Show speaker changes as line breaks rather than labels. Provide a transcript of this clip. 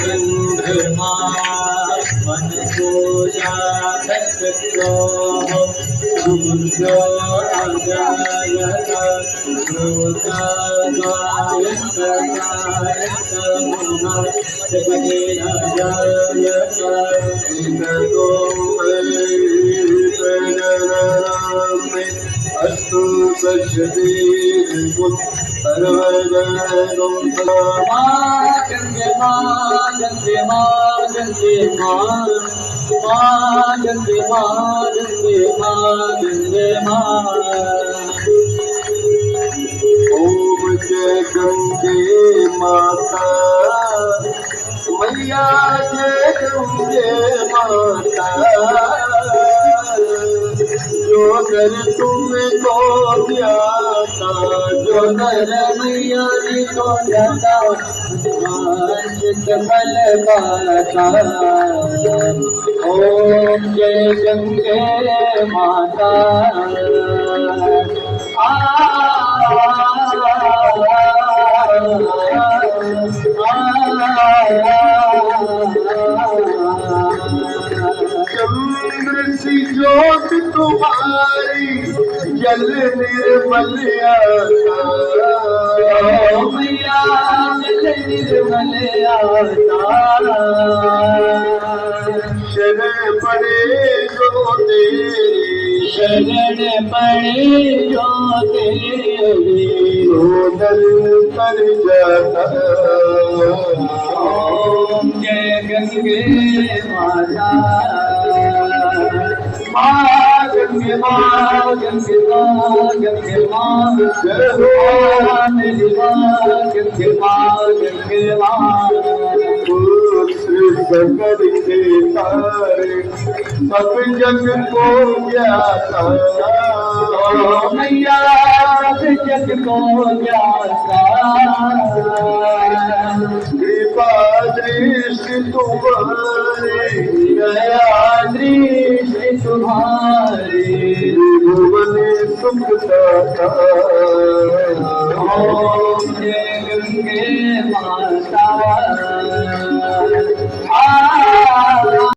चंद्रमा मन को सूर्य अस्तु सच्चिदे ओम जय गंगे माता मैया जय गंगे माता जो कर तुमको प्यासा जो कर मैया जी को जाता फल पाता ओम जय गंगे माता चंद्र सी ज्योत तुम्हारी जल निर्मल मैया जल निर्मल शरण पड़े जो तेरी शरण पड़े जो तेरी रोदन कर जाता ओम जय गंगे माता गंगे माँ गंगे माँ गंगे माँ मेरी माँ गंगे माँ गंगे माँ शंकर के तारे सब जग को ज्ञाता मैया सब जग को ज्ञाता कृपा दृष्टि तुम्हारी दया दृष्टि तुम्हारी भुवन सुख दाता